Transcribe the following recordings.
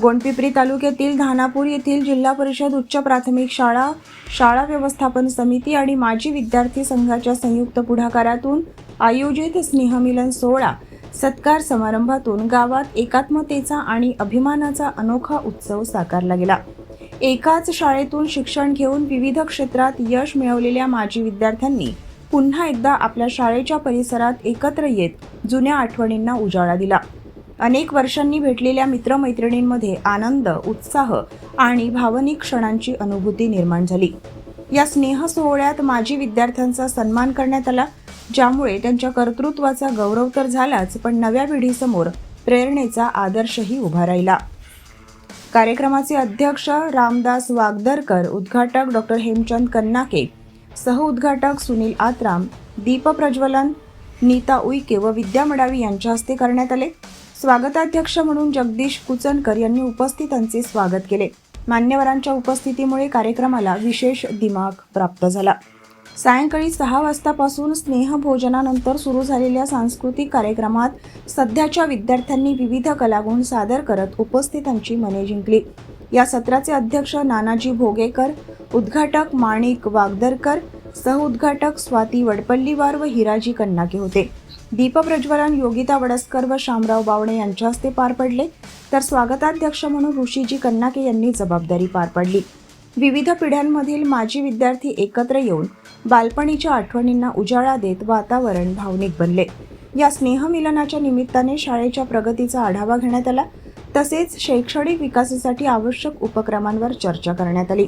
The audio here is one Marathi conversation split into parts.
गोंडपिंपरी तालुक्यातील धानापूर येथील जिल्हा परिषद उच्च प्राथमिक शाळा, शाळा व्यवस्थापन समिती आणि माजी विद्यार्थी संघाच्या संयुक्त पुढाकारातून आयोजित स्नेहमिलन सोहळा सत्कार समारंभातून गावात एकात्मतेचा आणि अभिमानाचा अनोखा उत्सव साकारला गेला। एकाच शाळेतून शिक्षण घेऊन विविध क्षेत्रात यश मिळवलेल्या माजी विद्यार्थ्यांनी पुन्हा एकदा आपल्या शाळेच्या परिसरात एकत्र येत जुन्या आठवणींना उजाळा दिला। अनेक वर्षांनी भेटलेल्या मित्रमैत्रिणींमध्ये आनंद, उत्साह आणि भावनिक क्षणांची अनुभूती निर्माण झाली। या स्नेह सोहळ्यात माजी विद्यार्थ्यांचा सन्मान करण्यात आला, ज्यामुळे त्यांच्या कर्तृत्वाचा गौरव तर झालाच, पण नव्या पिढीसमोर प्रेरणेचा आदर्शही उभा राहिला। कार्यक्रमाचे अध्यक्ष रामदास वागदरकर, उद्घाटक डॉक्टर हेमचंद कन्नाके, सहउद्घाटक सुनील आत्राम, दीपप्रज्वलन नीता उईके व विद्या मडावी यांच्या हस्ते करण्यात आले। स्वागताध्यक्ष म्हणून जगदीश कुचनकर यांनी उपस्थितांचे स्वागत केले। मान्यवरांच्या उपस्थितीमुळे कार्यक्रमाला विशेष दिमाग प्राप्त झाला। सायंकाळी 6 वाजतापासून स्नेहभोजनानंतर सुरू झालेल्या सांस्कृतिक कार्यक्रमात सध्याच्या विद्यार्थ्यांनी विविध कलागुण सादर करत उपस्थितांची मने जिंकली। या सत्राचे अध्यक्ष नानाजी भोगेकर, उद्घाटक माणिक वागदरकर, सहउद्घाटक स्वाती वडपल्लीवार व हिराजी कन्नाके होते। दीपप्रज्वलन योगिता वडसकर व शामराव बावणे यांच्या हस्ते पार पडले, तर स्वागताध्यक्ष म्हणून ऋषीजी कन्नाके यांनी जबाबदारी पार पाडली। विविध पिढ्यांमधील माजी विद्यार्थी एकत्र येऊन बालपणीच्या आठवणींना उजाळा देत वातावरण भावनिक बनले। या स्नेहमिलनाच्या निमित्ताने शाळेच्या प्रगतीचा आढावा घेण्यात आला, तसेच शैक्षणिक विकासासाठी आवश्यक उपक्रमांवर चर्चा करण्यात आली।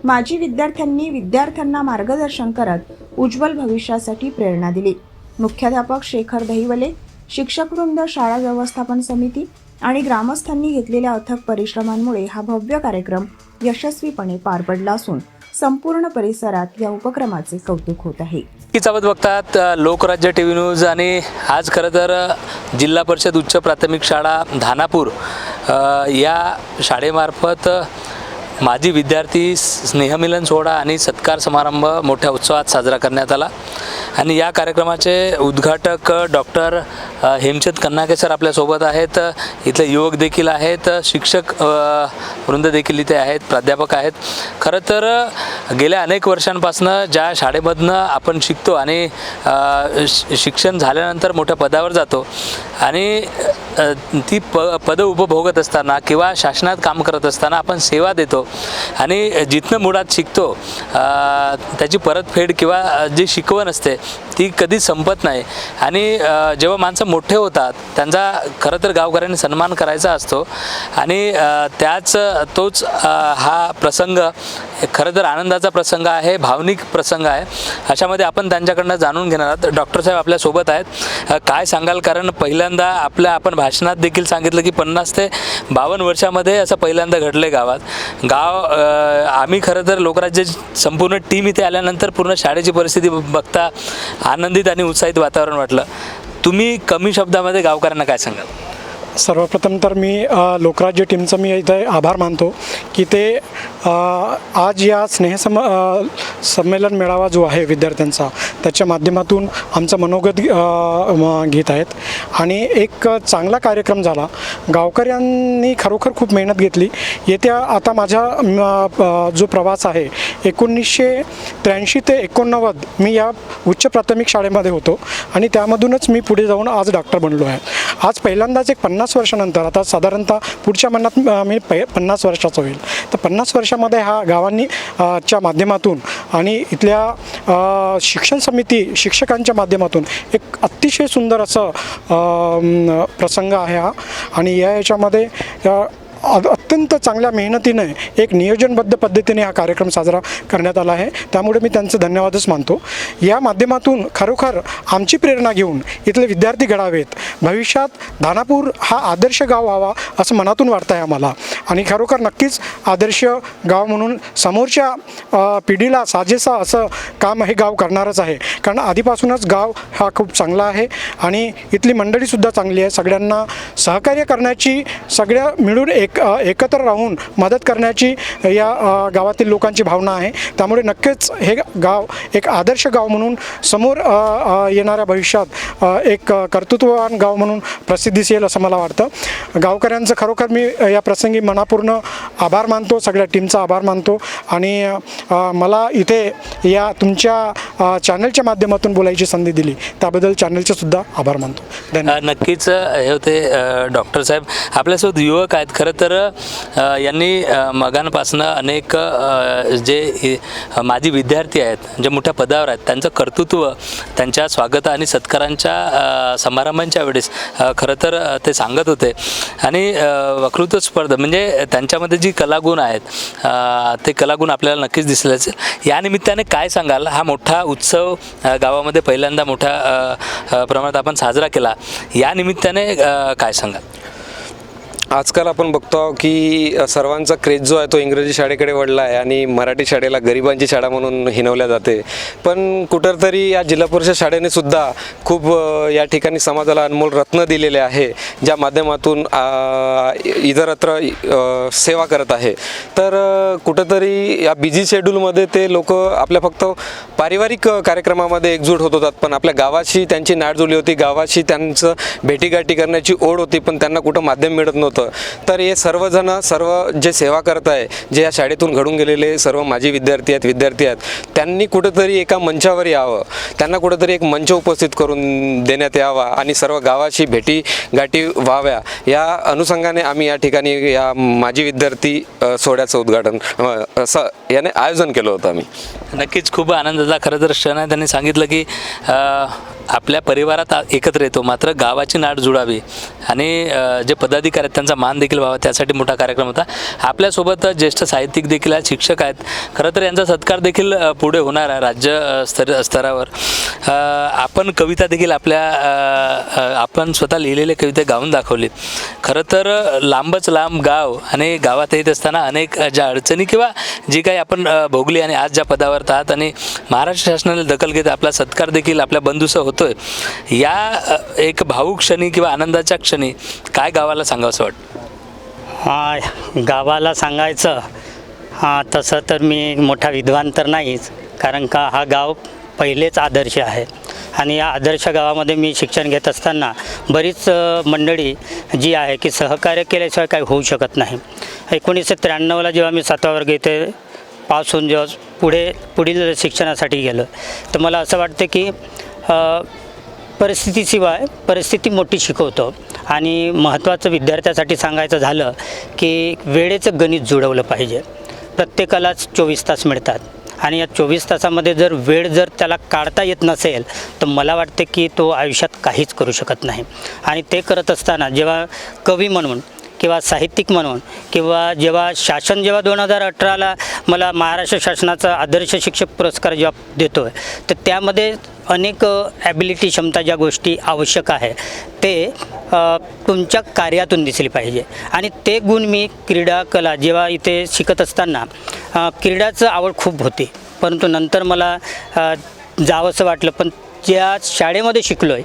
माजी विद्यार्थ्यांनी विद्यार्थ्यांना मार्गदर्शन करत उज्ज्वल भविष्यासाठी प्रेरणा दिली। मुख्याध्यापक शेखर दहिवले, शिक्षकवृंद, शाळा व्यवस्थापन समिती आणि ग्रामस्थांनी घेतलेल्या अथक परिश्रमांमुळे हा भव्य कार्यक्रम यशस्वीपणे पार पडला असून संपूर्ण परिसरात या उपक्रमाचे कौतुक होत आहे। चावत बघतात लोकराज्य टीव्ही न्यूज आणि आज खरं तर जिल्हा परिषद उच्च प्राथमिक शाळा धानापूर या शाळेमार्फत माजी विद्यार्थी स्नेहमिलन सोहळा आणि सत्कार समारंभ मोठ्या उत्सवात साजरा करण्यात आला आणि या कार्यक्रमाचे उद्घाटक डॉक्टर हेमचंद कन्नाके सर आपल्यासोबत आहेत। इथले युवक देखील आहेत, शिक्षक वृंद देखील इथे आहेत, प्राध्यापक आहेत। खरं तर गेल्या अनेक वर्षांपासून ज्या शाळेमधनं आपण शिकतो आणि शिक्षण झाल्यानंतर मोठ्या पदावर जातो आणि ती पदं उपभोगत असताना किंवा शासनात काम करत असताना आपण सेवा देतो आणि जिथनं मुळात शिकतो त्याची परतफेड किंवा जी शिकवण असते ती कधीच संपत नाही आणि जेव्हा माणसं मोठे होतात त्यांचा खरं तर गावकऱ्यांनी सन्मान करायचा असतो आणि तोच हा प्रसंग खरं तर आनंदाचा प्रसंग आहे, भावनिक प्रसंग आहे। अशामध्ये आपण त्यांच्याकडनं जाणून घेणार आहोत। डॉक्टर साहेब आपल्यासोबत आहेत, काय सांगाल? कारण पहिल्यांदा आपण भाषणात देखील सांगितलं की 50 ते 52 वर्षामध्ये असं पहिल्यांदा घडलं गावात। आम्ही खरं तर लोकराज्य संपूर्ण टीम इथे आल्यानंतर पूर्ण शाळेची परिस्थिती बघता आनंदित आणि उत्साहित वातावरण वाटलं। तुम्ही कमी शब्दामध्ये गावकऱ्यांना काय सांगाल? सर्वप्रथम तर मी लोकराज्य टीमचं मी इथे आभार मानतो की ते आज या संमेलन मेळावा जो आहे विद्यार्थ्यांचा त्याच्या माध्यमातून आमचं मनोगत घेत आहेत आणि एक चांगला कार्यक्रम झाला। गावकऱ्यांनी खरोखर खूप मेहनत घेतली। येत्या आता माझा जो प्रवास आहे 1983 ते 89 मी या उच्च प्राथमिक शाळेमध्ये होतो आणि त्यामधूनच मी पुढे जाऊन आज डॉक्टर बनलो आहे। आज पहिल्यांदाच एक 50 वर्षानंतर, आता साधारणतः पुढच्या महिन्यात मी 50 वर्षाचा होईल, तर 50 वर्षामध्ये हा गावांनी च्या माध्यमातून आणि इथल्या शिक्षण समिती शिक्षकांच्या माध्यमातून एक अतिशय सुंदर असं प्रसंग आहे हा आणि याच्यामध्ये अत्यंत चांगल्या मेहनतीने एक नियोजनबद्ध पद्धतीने हा कार्यक्रम साजरा करण्यात आला आहे। त्यामुळे मी त्यांचे धन्यवादच मानतो। या माध्यमातून खरोखर आमची प्रेरणा घेऊन इथले विद्यार्थी घडावेत, भविष्यात धानापूर हा आदर्श गाव व्हावा असं मनातून वाटतं आहे आम्हाला आणि खरोखर नक्कीच आदर्श गाव म्हणून समोरच्या पिढीला साजेसा असं काम हे गाव करणारच आहे। कारण आधीपासूनच गाव हा खूप चांगला आहे आणि इथली मंडळीसुद्धा चांगली आहे. सगळ्यांना सहकार्य करण्याची, सगळ्या मिळून एकत्र राहून मदत करण्याची या गावातील लोकांची भावना आहे. त्यामुळे नक्कीच हे गाव एक आदर्श गाव म्हणून समोर येणाऱ्या भविष्यात एक कर्तृत्ववान गाव म्हणून प्रसिद्धीस येईल असं मला वाटतं. गावकऱ्यांचं खरोखर मी या प्रसंगी मनापूर्ण आभार मानतो, सगळ्या टीमचा आभार मानतो आणि मला इथे या तुमच्या चॅनलच्या माध्यमातून बोलायची संधी दिली त्याबद्दल चॅनलचे सुद्धा आभार मानतो. धन्यवाद. नक्कीच हे होते डॉक्टर साहेब. आपल्यासोबत युवक आहेत. खरं तर यांनी मगांपासनं अनेक जे माजी विद्यार्थी आहेत, जे मोठ्या पदावर आहेत, त्यांचं कर्तृत्व त्यांच्या स्वागत आणि सत्कारांच्या समारंभांच्या वेळेस खरं तर ते सांगत होते. आणि वक्तृत्व स्पर्धा म्हणजे त्यांच्यामध्ये जी कलागुण आहेत ते कलागुण आपल्याला नक्कीच दिसले असेल. या निमित्ताने काय सांगाल? हा मोठा उत्सव गावामध्ये पहिल्यांदा मोठ्या प्रमाणात आपण साजरा केला, या निमित्ताने काय सांगाल? आजकाल आपण बघतो की सर्वांचा क्रेज जो आहे तो इंग्रजी शाळेकडे वळला आहे आणि मराठी शाळेला गरिबांची शाळा म्हणून हिणवल्या जाते. पण कुठंतरी या जिल्हा परिषद शाळेने सुद्धा खूप या ठिकाणी समाजाला अनमोल रत्न दिलेले आहे, ज्या माध्यमातून इतरत्र सेवा करत आहे. तर कुठंतरी या बिझी शेड्यूलमध्ये ते लोक आपल्या फक्त पारिवारिक कार्यक्रमामध्ये एकजूट होत होतात, पण आपल्या गावाशी त्यांची नाळ जुळली होती, गावाशी त्यांचं भेटीगाठी करण्याची ओढ होती, पण त्यांना कुठं माध्यम मिळत नव्हतं. तर हे सर्वजण, सर्व जे सेवा करत आहे, जे या शाळेतून घडून गेलेले सर्व माजी विद्यार्थी आहेत, त्यांनी कुठंतरी एका मंचावर यावं, त्यांना कुठंतरी एक मंच उपस्थित करून देण्यात यावा आणि सर्व गावाशी भेटी गाठी व्हाव्या, या अनुषंगाने आम्ही या ठिकाणी या माजी विद्यार्थी सोहळ्याचं उद्घाटन याने आयोजन केलं होतं. आम्ही नक्कीच खूप आनंदाचा खरं तर क्षण आहे. त्यांनी सांगितलं की आपल्या परिवारात एकत्र येतो, मात्र गावाची नाळ जुळावी आणि जे पदाधिकारी आहेत त्यांचा मान देखील व्हावा, त्यासाठी मोठा कार्यक्रम होता. आपल्यासोबत ज्येष्ठ साहित्यिक देखील आहेत, शिक्षक आहेत. खरं तर यांचा सत्कार देखील पुढे होणार आहे राज्य स्तरावर. आपण कविता देखील आपण स्वतः लिहिलेले कविता गाऊन दाखवली. खरं तर लांबच लांब गाव आणि गावात येत असताना अनेक ज्या अडचणी किंवा जी काही आपण भोगली आणि आज ज्या पदावर आहात आणि महाराष्ट्र शासनाने दखल घेत आपला सत्कार देखील आपल्या बंधूसह होतोय, या एक भावूक क्षणी किंवा आनंदाच्या क्षणी काय गावाला सांगावंसं वाटतं? गावाला सांगायचं तसं तर मी मोठा विद्वान तर नाहीच, कारण का हा गाव पहिलेच आदर्श आहे आणि या आदर्श गावामध्ये मी शिक्षण घेत असताना बरीच मंडळी जी आहे की सहकार्य केल्याशिवाय काही होऊ शकत नाही. 1993ला जेव्हा मी 7वा वर्ग इथे पास होऊन जेव्हा पुढील शिक्षणासाठी गेलो, तर मला असं वाटतं की परिस्थिती मोठी शिकवतो. आणि महत्त्वाचं विद्यार्थ्यासाठी सांगायचं झालं की वेळेचं गणित जुळवलं पाहिजे. प्रत्येकालाच 24 तास मिळतात आणि या 24 तासामध्ये जर वेळ त्याला काढता येत नसेल तर मला वाटते की तो आयुष्यात काहीच करू शकत नाही. आणि ते करत असताना जेव्हा कवी म्हणून किंवा साहित्यिक म्हणून किंवा जेव्हा 2018ला मला महाराष्ट्र शासनाचा आदर्श शिक्षक पुरस्कार जेव्हा देतो आहे, तर त्यामध्ये अनेक ॲबिलिटी, क्षमता, ज्या गोष्टी आवश्यक आहे ते तुमच्या कार्यातून दिसली पाहिजे. आणि ते गुण मी क्रीडा कला जेव्हा इथे शिकत असताना क्रीडाचं आवड खूप होती, परंतु नंतर मला जावंसं वाटलं. पण ज्या शाळेमध्ये शिकलो आहे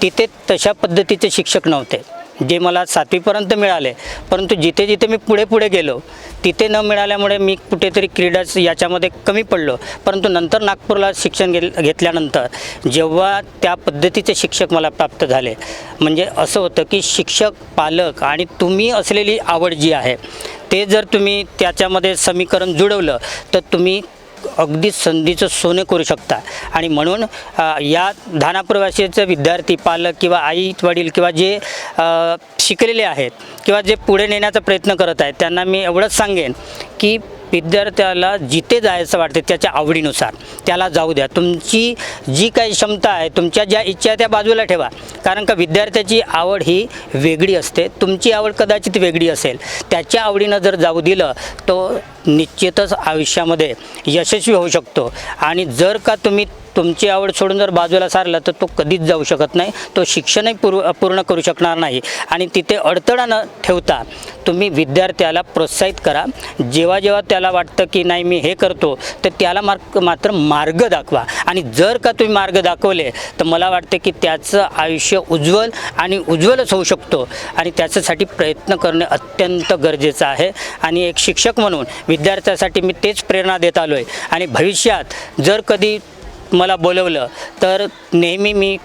तिथे तशा पद्धतीचे शिक्षक नव्हते जे मला 7वीपर्यंत मिळाले, परंतु जिथे मी पुढे गेलो तिथे न मिळाल्यामुळे मी कुठेतरी क्रीडा याच्यामध्ये कमी पडलो. परंतु नंतर नागपूरला शिक्षण घेतल्यानंतर जेव्हा त्या पद्धतीचे शिक्षक मला प्राप्त झाले, म्हणजे असं होतं की शिक्षक, पालक आणि तुम्ही असलेली आवड जी आहे ते जर तुम्ही त्याच्यामध्ये समीकरण जुळवलं तर तुम्ही अगदी संधीचं सोने करू शकता. आणि म्हणून या धानापूरवासीचे विद्यार्थी, पालक किंवा आई वडील किंवा जे शिकलेले आहेत किंवा जे पुढे नेण्याचा प्रयत्न करत आहेत त्यांना मी एवढंच सांगेन की विद्यार्थ्याला जिथे जायचं वाटते त्याच्या आवडीनुसार त्याला जाऊ द्या. तुमची जी काही क्षमता आहे, तुमच्या ज्या इच्छा त्या बाजूला ठेवा, कारण का विद्यार्थ्याची आवड ही वेगळी असते, तुमची आवड कदाचित वेगळी असेल. त्याच्या आवडीनं जर जाऊ दिलं तो निश्चितच आयुष्यामध्ये यशस्वी होऊ शकतो. आणि जर का तुम्ही तुमची आवड सोडून जर बाजूला सारला तर तो कधीच जाऊ शकत नाही, तो शिक्षणही पूर्ण करू शकणार नाही. आणि तिथे अडथळा न ठेवता तुम्ही विद्यार्थ्याला प्रोत्साहित करा. जेव्हा जेव्हा त्याला वाटतं की नाही मी हे करतो, तर त्याला मात्र मार्ग दाखवा. आणि जर का तुम्ही मार्ग दाखवले तर मला वाटते की त्याचं आयुष्य उज्ज्वल आणि उज्ज्वलच होऊ शकतो. आणि त्याच्यासाठी प्रयत्न करणे अत्यंत गरजेचं आहे. आणि एक शिक्षक म्हणून विद्यार्थ्यासाठी मी तेच प्रेरणा देत आलो आहे. आणि भविष्यात जर कधी मला बोलवलं तर नेहमी मी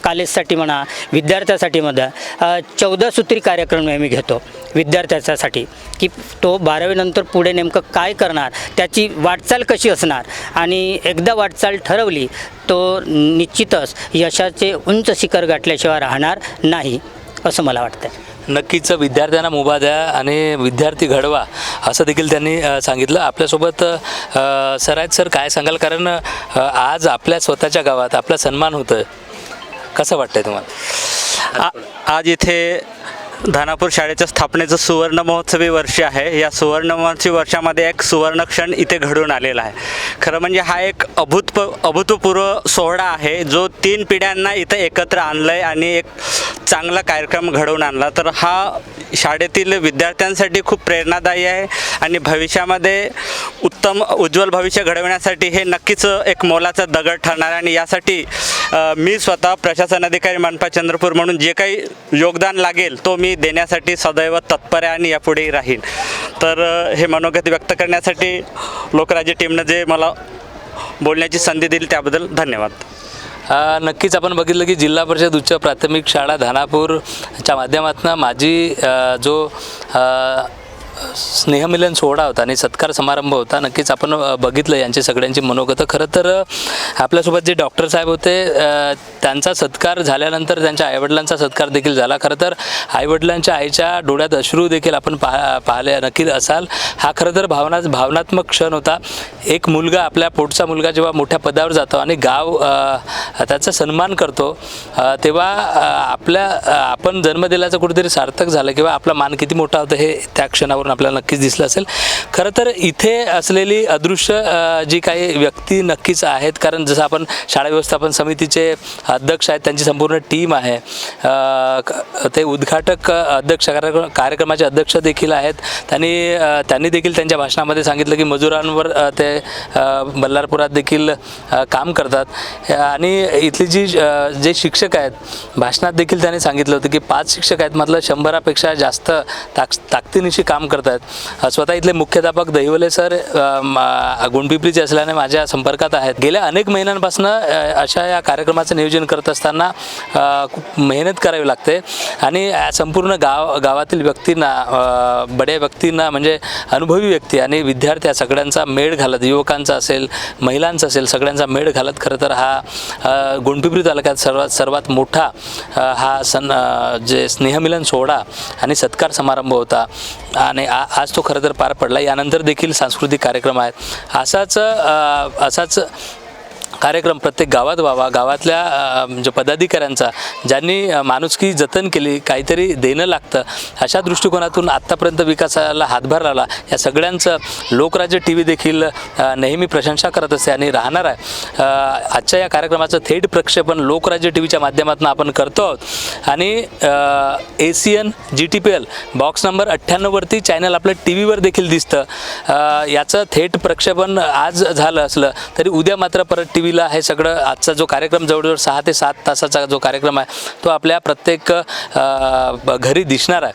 कॉलेजसाठी म्हणा, विद्यार्थ्यासाठी म्हणा 14 सूत्री कार्यक्रम नेहमी घेतो विद्यार्थ्यासाठी, की तो 12वी नंतर पुढे नेमकं काय करणार, त्याची वाटचाल कशी असणार. आणि एकदा वाटचाल ठरवली तो निश्चितच यशाचे उंच शिखर गाठल्याशिवाय राहणार नाही असं मला वाटतं. नक्कीच विद्यार्थ्यांना मुभा द्या आणि विद्यार्थी घडवा असं देखील त्यांनी सांगितलं. आपल्यासोबत सर आहेत. सर, काय सांगाल? कारण आज आपल्या स्वतःच्या गावात आपला सन्मान होतोय, कसं वाटतंय तुम्हाला? आज इथे धानापूर शाळेच्या स्थापनेचं सुवर्ण महोत्सवी वर्ष आहे. या सुवर्ण महोत्सवी वर्षामध्ये एक सुवर्ण क्षण इथे घडून आलेला आहे. खरं म्हणजे हा एक अभूतपूर्व सोहळा आहे जो 3 पिढ्यांना इथं एकत्र आणलं आहे आणि एक चांगला कार्यक्रम घडवून आणला. तर हा शाळेतील विद्यार्थ्यांसाठी खूप प्रेरणादायी आहे आणि भविष्यामध्ये उत्तम उज्ज्वल भविष्य घडवण्यासाठी हे नक्कीच एक मोलाचा दगड ठरणार आहे. आणि यासाठी मी स्वतः प्रशासन अधिकारी मनपा चंद्रपूर म्हणून जे काही योगदान लागेल तो मी देण्यासाठी सदैव तत्पर आहे आणि यापुढेही राहीन. तर हे मनोगत व्यक्त करण्यासाठी लोकराज्य टीमनं जे मला बोलण्याची संधी दिली त्याबद्दल धन्यवाद. नक्कीच आपण बघितलं की जिल्हा परिषद उच्च प्राथमिक शाळा धानापूरच्या माध्यमातून माझी जो स्नेहमिलन सोहळा होता आणि सत्कार समारंभ होता. नक्कीच आपण बघितलं यांची सगळ्यांची मनोगतं. खरं तर आपल्यासोबत जे डॉक्टर साहेब होते त्यांचा सत्कार झाल्यानंतर त्यांच्या आईवडिलांचा सत्कार देखील झाला. खरं तर आईवडिलांच्या आईच्या डोळ्यात अश्रू देखील आपण पाहिले नक्कीच असाल. हा खरं तर भावनात्मक क्षण होता. एक मुलगा, आपल्या पोटचा मुलगा जेव्हा मोठ्या पदावर जातो आणि गाव त्याचा सन्मान करतो तेव्हा आपण जन्म दिल्याचं कुठेतरी सार्थक झालं किंवा आपला मान किती मोठा होता हे त्या क्षणावर आपल्याला नक्कीच दिसलं असेल. खरं तर इथे असलेली अदृश्य जी काही व्यक्ती नक्कीच आहेत, कारण जसं आपण शाळा व्यवस्थापन समितीचे अध्यक्ष आहेत, त्यांची संपूर्ण टीम आहे. ते उद्घाटक अध्यक्ष कार्यक्रमाचे अध्यक्ष देखील आहेत. त्यांनी देखील त्यांच्या भाषणामध्ये सांगितलं की मजुरांवर ते बल्लारपुरात देखील काम करतात. आणि इथली जे शिक्षक आहेत, भाषणात देखील त्यांनी सांगितलं होतं की 5 शिक्षक आहेत, मतलब 100पेक्षा जास्त ताकदीनिशी काम करत आहेत. स्वतः इथले मुख्याध्यापक दहिवले सर गुणपिंपरीचे असल्याने माझ्या संपर्कात आहेत. गेल्या अनेक महिन्यांपासून अशा या कार्यक्रमाचं नियोजन करत असताना खूप मेहनत करावी लागते आणि संपूर्ण गावातील व्यक्तींना, बड्या व्यक्तींना म्हणजे अनुभवी व्यक्ती आणि विद्यार्थी सगळ्यांचा मेळ घालत, युवकांचा असेल, महिलांचा असेल, सगळ्यांचा मेळ घालत खरं तर हा गुणपिंपरी तालुक्यात सर्वात मोठा हा जे स्नेहमिलन सोहळा आणि सत्कार समारंभ होता आणि आज तो खरं तर पार पडला. यानंतर देखील सांस्कृतिक कार्यक्रम आहेत. असाच कार्यक्रम प्रत्येक गावात व्हावा. गावातल्या जो पदाधिकाऱ्यांचा, ज्यांनी माणुसकी जतन केली, काहीतरी देणं लागतं, अशा दृष्टिकोनातून आत्तापर्यंत विकासाला हातभार लावला, या सगळ्यांचं लोकराज्य TV देखील नेहमी प्रशंसा करत असते आणि राहणार आहे. आजच्या या कार्यक्रमाचं थेट प्रक्षेपण लोकराज्य TVच्या माध्यमातून आपण करतो आहोत आणि ACN GTPL बॉक्स नंबर 98वरती चॅनल आपलं TV वर देखील दिसतं. याचं थेट प्रक्षेपण आज झालं असलं तरी उद्या मात्र परत TVला हे सगळं आजचा जो कार्यक्रम जवळजवळ 6 ते 7 तासाचा जो कार्यक्रम आहे तो आपल्या प्रत्येक घरी दिसणार आहे.